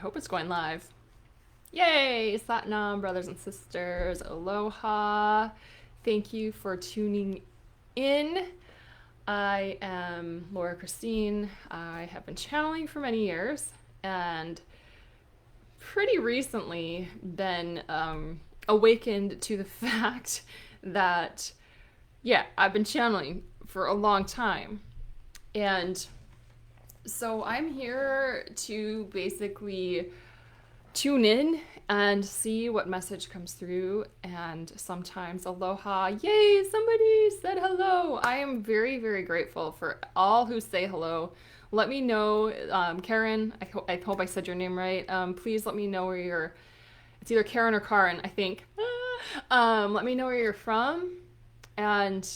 hope it's going live. Yay! Satnam, brothers and sisters. Aloha. Thank you for tuning in. I am Laura Christine. I have been channeling for many years and pretty recently been awakened to the fact that, yeah, I've been channeling for a long time. And so I'm here to basically tune in and see what message comes through. And sometimes aloha, yay, somebody said hello. I am very, very grateful for all who say hello. Let me know, Karen, I hope I said your name right. Please let me know where you're, it's either Karen or Karen, I think. Let me know where you're from and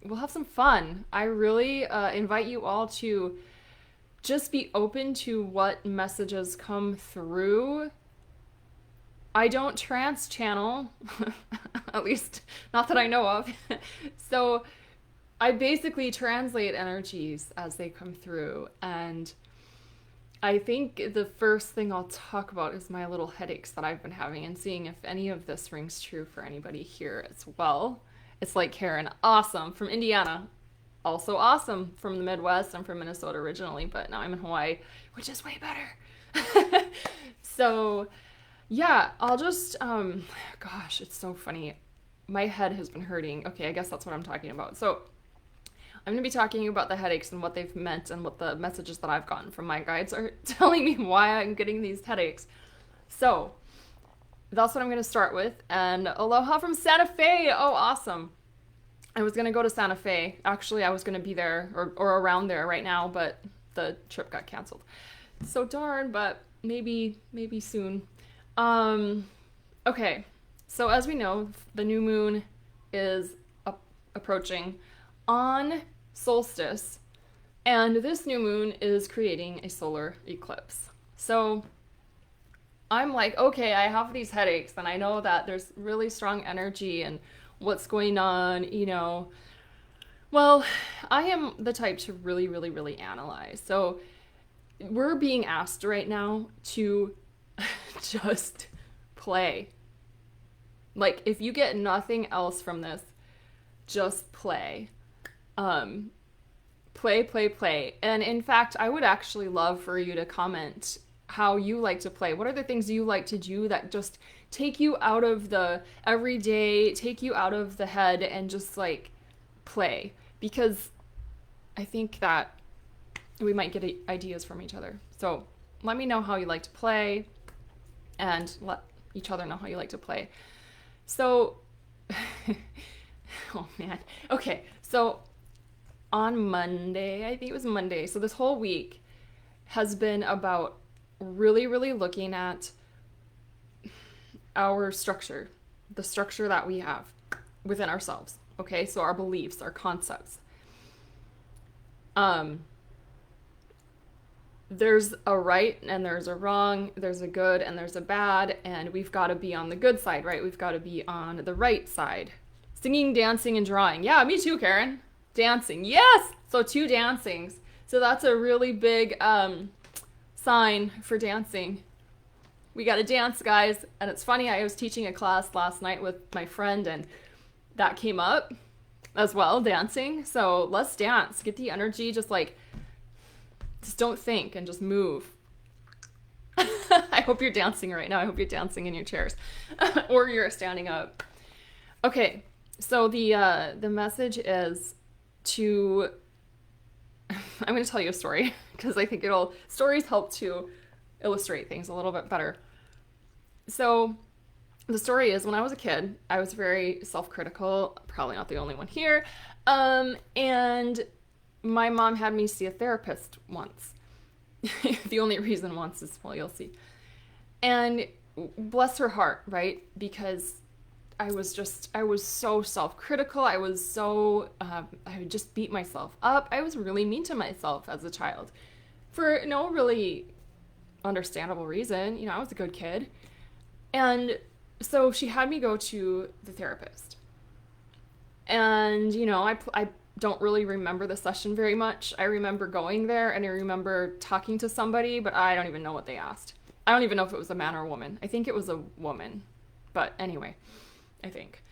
we'll have some fun. I really invite you all to just be open to what messages come through. I don't trance channel, at least not that I know of. So I basically translate energies as they come through. And I think the first thing I'll talk about is my little headaches that I've been having and seeing if any of this rings true for anybody here as well. It's like Karen, awesome, from Indiana. Also awesome from the Midwest. I'm from Minnesota originally, but now I'm in Hawaii, which is way better. So, yeah, I'll just, gosh, it's so funny. My head has been hurting. Okay, I guess that's what I'm talking about. So, I'm going to be talking about the headaches and what they've meant and what the messages that I've gotten from my guides are telling me why I'm getting these headaches. So, that's what I'm going to start with. And aloha from Santa Fe. Oh, awesome. I was going to go to Santa Fe. Actually, I was going to be there or around there right now, but the trip got canceled. So darn, but maybe soon. Okay. So as we know, the new moon is approaching on solstice, and this new moon is creating a solar eclipse. So I'm like, okay, I have these headaches, and I know that there's really strong energy and what's going on, you know. Well, I am the type to really, really, really analyze. So we're being asked right now to just play. Like, if you get nothing else from this, just play. Play. And in fact, I would actually love for you to comment how you like to play. What are the things you like to do that just take you out of the everyday, take you out of the head and just like play? Because I think that we might get ideas from each other. So let me know how you like to play and let each other know how you like to play. So, oh man. Okay, so on Monday, I think it was Monday, so this whole week has been about really, really looking at our structure, the structure that we have within ourselves. Okay, so our beliefs, our concepts. There's a right and there's a wrong, there's a good and there's a bad, and we've got to be on the good side, right? We've got to be on the right side. Singing, dancing, and drawing. Yeah, me too, Karen. Dancing. Yes! So 2 dancings. So that's a really big sign for dancing. We got to dance, guys. And it's funny, I was teaching a class last night with my friend, and that came up as well, dancing. So let's dance. Get the energy, just don't think and just move. I hope you're dancing right now. I hope you're dancing in your chairs or you're standing up. Okay, so the message is to, I'm going to tell you a story because I think stories help to illustrate things a little bit better. So the story is, when I was a kid, I was very self-critical, probably not the only one here, and my mom had me see a therapist once. The only reason once is, well, you'll see. And bless her heart, right? Because I was so self-critical. I would just beat myself up. I was really mean to myself as a child for no really understandable reason. You know, I was a good kid. And so she had me go to the therapist. And, you know, I don't really remember the session very much. I remember going there and I remember talking to somebody, but I don't even know what they asked. I don't even know if it was a man or a woman. I think it was a woman. But anyway, I think.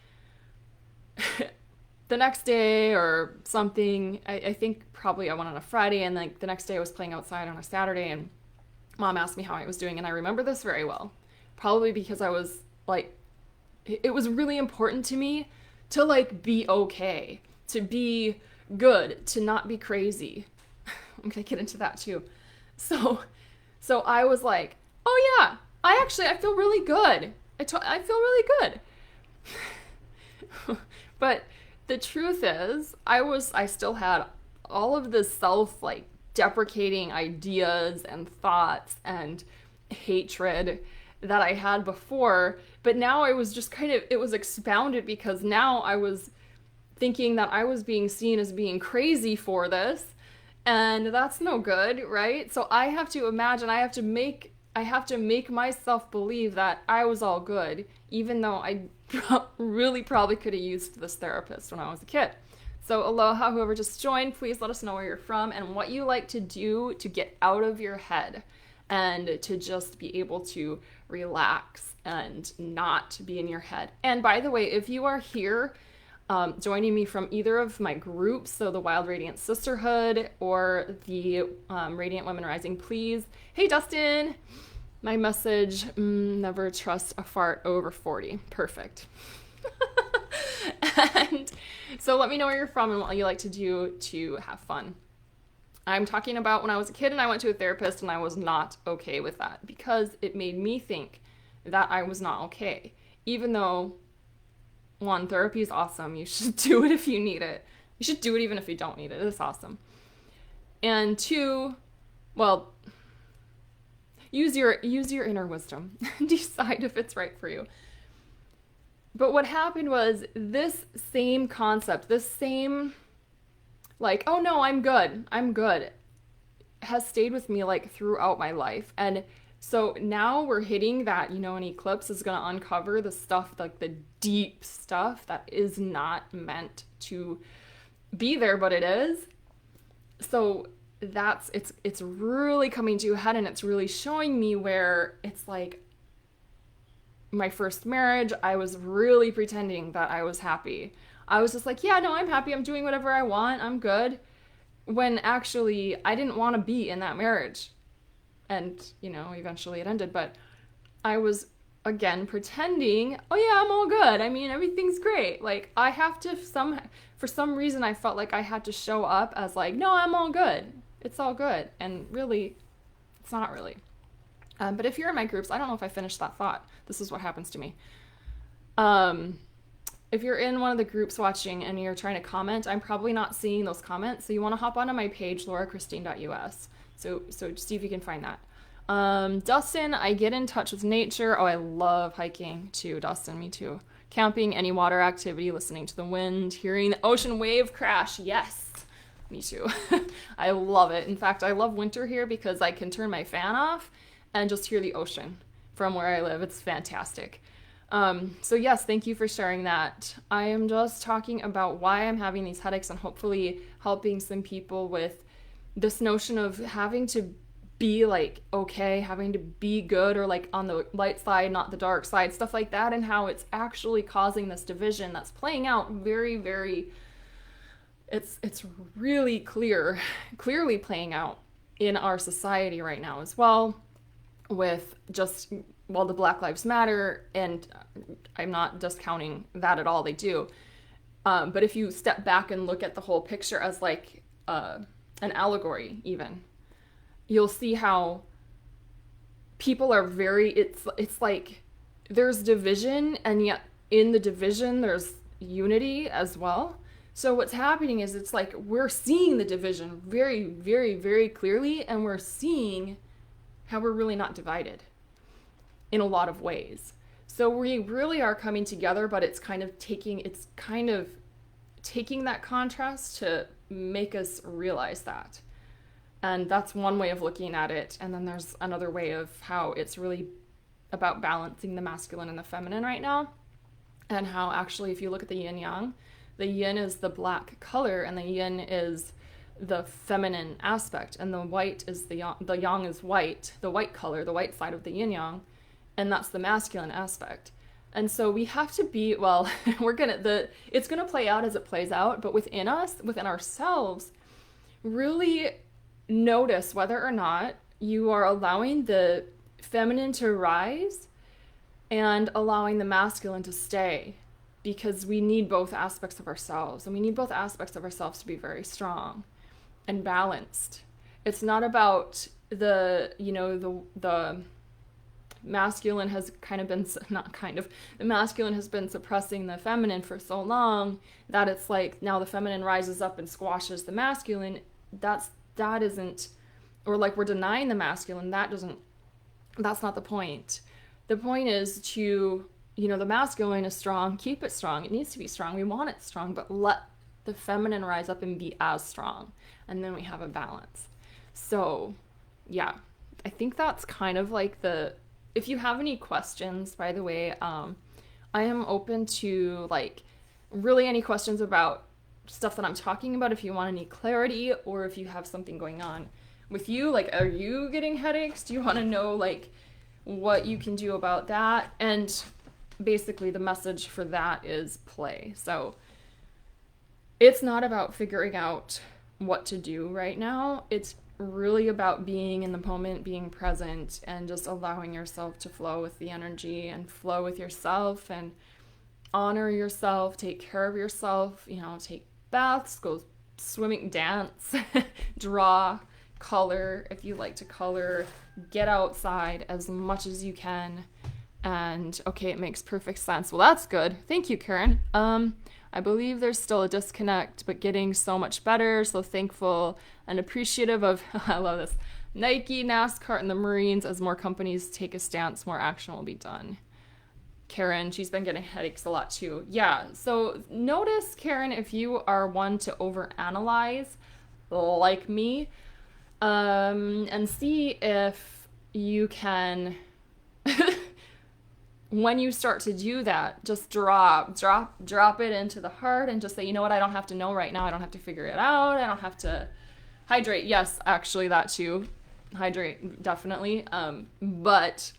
The next day or something, I think probably I went on a Friday, and like the next day I was playing outside on a Saturday, and mom asked me how I was doing, and I remember this very well. Probably because I was like, it was really important to me to like be okay, to be good, to not be crazy. I'm gonna get into that too. So, so I was like, oh yeah, I feel really good. I feel really good. But the truth is, I still had all of this self like deprecating ideas and thoughts and hatred that I had before, but now I was just kind of, it was expounded because now I was thinking that I was being seen as being crazy for this, and that's no good, right? So I have to imagine, I have to make myself believe that I was all good, even though I really probably could have used this therapist when I was a kid. So aloha, whoever just joined, please let us know where you're from and what you like to do to get out of your head and to just be able to relax and not be in your head. And by the way, if you are here joining me from either of my groups, so the Wild Radiant Sisterhood or the Radiant Women Rising, please. Hey, Dustin. My message, never trust a fart over 40. Perfect. And so let me know where you're from and what you like to do to have fun. I'm talking about when I was a kid and I went to a therapist and I was not okay with that because it made me think that I was not okay. Even though, one, therapy is awesome. You should do it if you need it. You should do it even if you don't need it. It's awesome. And two, well, use your inner wisdom. Decide if it's right for you. But what happened was this same concept, this same, like, oh no, I'm good, has stayed with me like throughout my life. And so now we're hitting that, an eclipse is going to uncover the stuff, like the deep stuff that is not meant to be there, but it is. So it's really coming to a head, and it's really showing me where it's like my first marriage, I was really pretending that I was happy. I was just like, yeah, no, I'm happy. I'm doing whatever I want. I'm good. When actually I didn't want to be in that marriage. And, eventually it ended, but I was again pretending, oh yeah, I'm all good. I mean, everything's great. Like I have to for some reason I felt like I had to show up as like, no, I'm all good. It's all good. And really, it's not really. But if you're in my groups, I don't know if I finished that thought. This is what happens to me. If you're in one of the groups watching and you're trying to comment, I'm probably not seeing those comments. So you want to hop onto my page, laurachristine.us. So see if you can find that. Dustin, I get in touch with nature. Oh, I love hiking too, Dustin. Me too. Camping, any water activity, listening to the wind, hearing the ocean wave crash. Yes. Me too. I love it. In fact, I love winter here because I can turn my fan off and just hear the ocean from where I live. It's fantastic. So yes, thank you for sharing that. I am just talking about why I'm having these headaches and hopefully helping some people with this notion of having to be like, okay, having to be good or like on the light side, not the dark side, stuff like that, and how it's actually causing this division that's playing out very, very, it's really clearly playing out in our society right now as well. With just, well, the Black Lives Matter, and I'm not discounting that at all, they do. But if you step back and look at the whole picture as like an allegory even, you'll see how people are it's like there's division, and yet in the division there's unity as well. So what's happening is it's like we're seeing the division very, very, very clearly, and we're seeing how we're really not divided in a lot of ways. So we really are coming together, but it's kind of taking that contrast to make us realize that. And that's one way of looking at it. And then there's another way of how it's really about balancing the masculine and the feminine right now. And how actually, if you look at the yin yang, the yin is the black color and the yin is the feminine aspect, and the white is the yang is white, the white color, the white side of the yin yang, and that's the masculine aspect. And so we have to be, well, it's gonna play out as it plays out, but within us, within ourselves, really notice whether or not you are allowing the feminine to rise and allowing the masculine to stay, because we need both aspects of ourselves, and we need both aspects of ourselves to be very strong and balanced. It's not about the masculine has the masculine has been suppressing the feminine for so long that it's like now the feminine rises up and squashes the masculine. That isn't, or like we're denying the masculine. That's not the point. The point is to, the masculine is strong, keep it strong. It needs to be strong. We want it strong, but let the feminine rise up and be as strong. And then we have a balance. So, yeah, I think that's kind of like if you have any questions, by the way, I am open to like really any questions about stuff that I'm talking about. If you want any clarity, or if you have something going on with you, like, are you getting headaches? Do you want to know like what you can do about that? And basically the message for that is play. So it's not about figuring out what to do right now. It's really about being in the moment, being present, and just allowing yourself to flow with the energy and flow with yourself and honor yourself, take care of yourself, take baths, go swimming, dance, draw, color if you like to color, get outside as much as you can. And okay, it makes perfect sense. Well, that's good. Thank you, Karen. I believe there's still a disconnect, but getting so much better. So thankful and appreciative of, I love this, Nike, NASCAR, and the Marines. As more companies take a stance, more action will be done. Karen, she's been getting headaches a lot too. Yeah, so notice, Karen, if you are one to overanalyze, like me, and see if you can... When you start to do that, just drop it into the heart and just say, you know what, I don't have to know right now. I don't have to figure it out. I don't have to hydrate. Yes, actually that too. Hydrate, definitely. But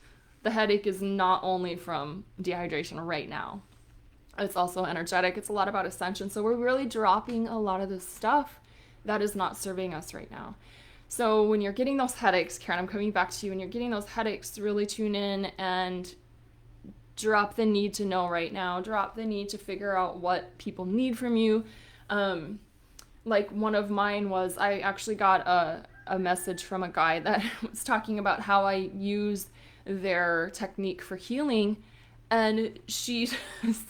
the headache is not only from dehydration right now. It's also energetic. It's a lot about ascension. So we're really dropping a lot of the stuff that is not serving us right now. So when you're getting those headaches, Karen, I'm coming back to you. When you're getting those headaches, really tune in and drop the need to know right now. Drop the need to figure out what people need from you. Like one of mine was, I actually got a message from a guy that was talking about how I use their technique for healing. And she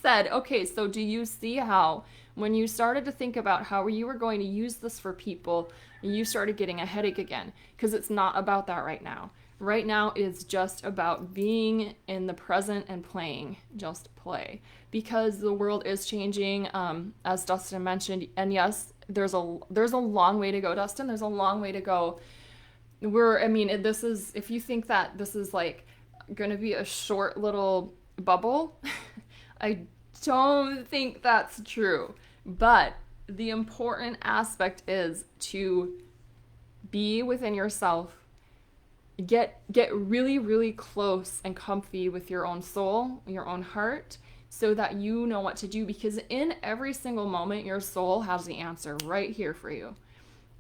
said, okay, so do you see how when you started to think about how you were going to use this for people, you started getting a headache again? Because it's not about that right now. Right now it's just about being in the present and playing. Just play. Because the world is changing, as Dustin mentioned. And yes, there's a long way to go, Dustin. There's a long way to go. If you think that this is like going to be a short little bubble, I don't think that's true. But the important aspect is to be within yourself. Get really, really close and comfy with your own soul, your own heart, so that you know what to do. Because in every single moment, your soul has the answer right here for you.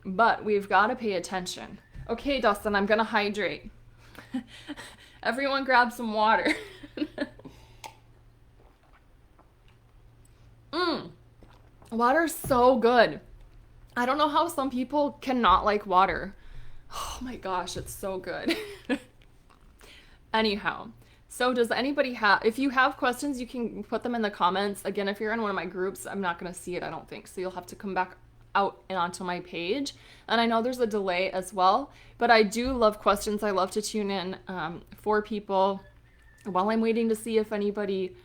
But we've got to pay attention. Okay, Dustin, I'm going to hydrate. Everyone grab some water. Water's so good. I don't know how some people cannot like water. Oh my gosh, it's so good. Anyhow, so does anybody if you have questions, you can put them in the comments. Again, if you're in one of my groups, I'm not going to see it, I don't think. So you'll have to come back out and onto my page. And I know there's a delay as well, but I do love questions. I love to tune in for people while I'm waiting to see if anybody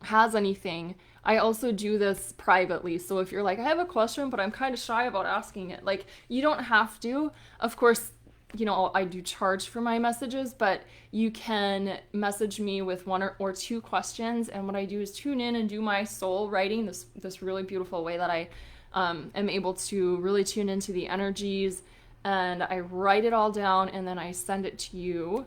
has anything. I also do this privately. So if you're like, I have a question, but I'm kind of shy about asking it, like, you don't have to. Of course, I do charge for my messages, but you can message me with one or two questions. And what I do is tune in and do my soul writing, this really beautiful way that I am able to really tune into the energies, and I write it all down and then I send it to you.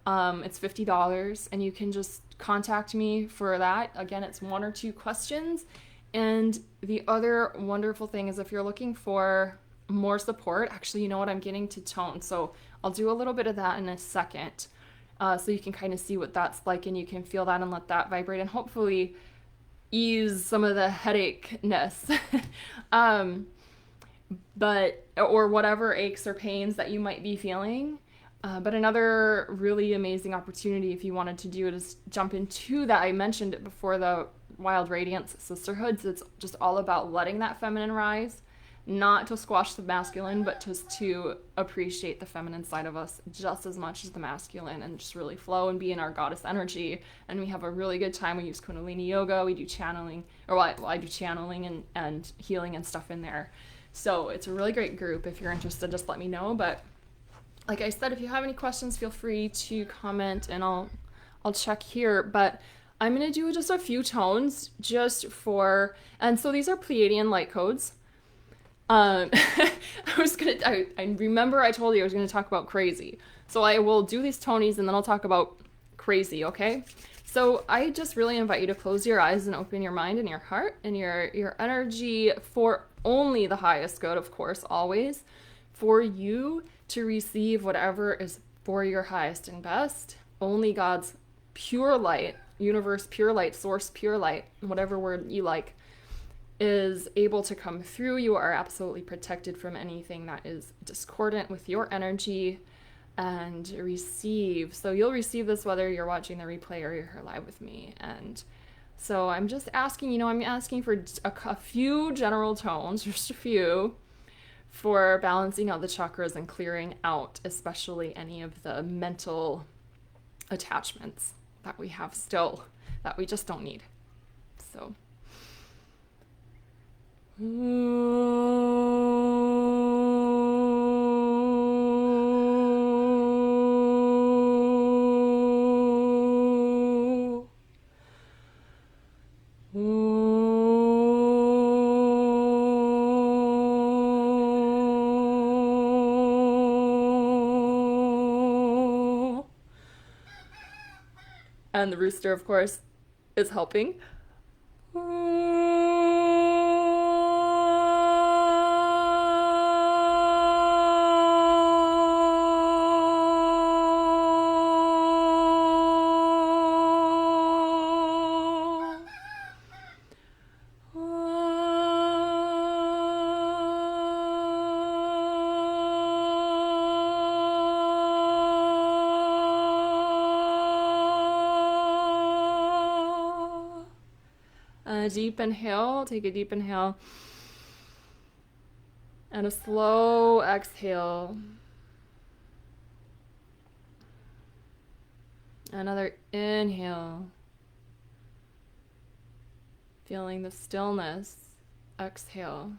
It's $50 and you can just contact me for that. Again, it's 1 or 2 questions. And the other wonderful thing is if you're looking for more support, actually, you know what, I'm getting to tone. So I'll do a little bit of that in a second. So you can kind of see what that's like and you can feel that and let that vibrate and hopefully ease some of the headache-ness. Or whatever aches or pains that you might be feeling. But another really amazing opportunity if you wanted to do it is jump into that. I mentioned it before, the Wild Radiance Sisterhood. So it's just all about letting that feminine rise, not to squash the masculine, but just to appreciate the feminine side of us just as much as the masculine and just really flow and be in our goddess energy. And we have a really good time. We use Kundalini yoga, we do channeling, or I do channeling and healing and stuff in there. So it's a really great group. If you're interested, just let me know. But like I said, if you have any questions, feel free to comment and I'll check here. But I'm going to do just a few tones and so these are Pleiadian light codes. I remember I told you I was going to talk about crazy. So I will do these tonies and then I'll talk about crazy, okay? So I just really invite you to close your eyes and open your mind and your heart and your energy for only the highest good, of course, always, for you to receive whatever is for your highest and best. Only God's pure light, universe pure light, source pure light, whatever word you like, is able to come through. You are absolutely protected from anything that is discordant with your energy, and receive. So you'll receive this whether you're watching the replay or you're here live with me. And so I'm just asking, I'm asking for a few general tones, just a few, for balancing out the chakras and clearing out especially any of the mental attachments that we have still that we just don't need. So and the rooster, of course, is helping. Deep inhale, take a deep inhale, and a slow exhale. Another inhale, feeling the stillness. Exhale.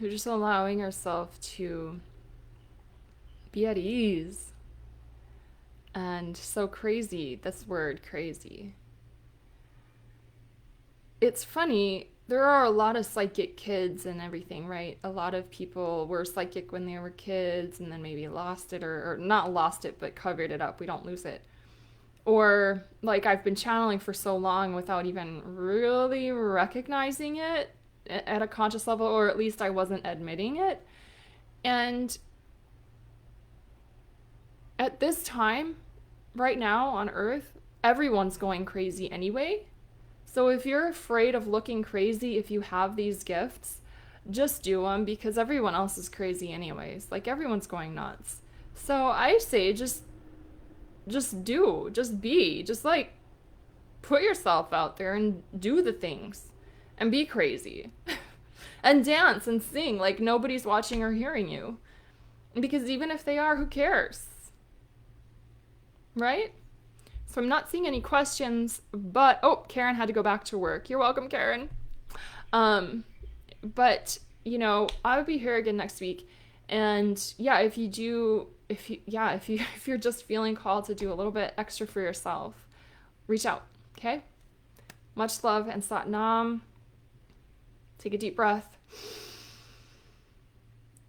You're just allowing yourself to be at ease. And so crazy, this word crazy. It's funny, there are a lot of psychic kids and everything, right? A lot of people were psychic when they were kids and then maybe lost it or not lost it, but covered it up. We don't lose it. Or like I've been channeling for so long without even really recognizing it at a conscious level, or at least I wasn't admitting it. And at this time, right now on Earth, everyone's going crazy anyway. So if you're afraid of looking crazy, if you have these gifts, just do them, because everyone else is crazy anyways. Like everyone's going nuts. So I say just be, like put yourself out there and do the things and be crazy and dance and sing like nobody's watching or hearing you. Because even if they are, who cares? Right? So I'm not seeing any questions, but Karen had to go back to work. You're welcome, Karen. But I'll be here again next week. And yeah, if you're just feeling called to do a little bit extra for yourself, reach out. Okay? Much love and Sat Nam. Take a deep breath.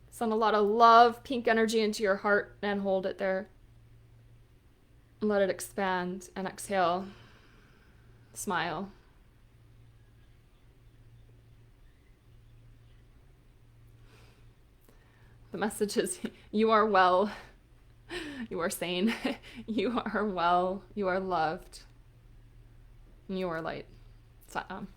Send a lot of love, pink energy into your heart and hold it there. Let it expand and exhale. Smile. The message is you are well. You are sane. You are well. You are loved. You are light. Sat Nam.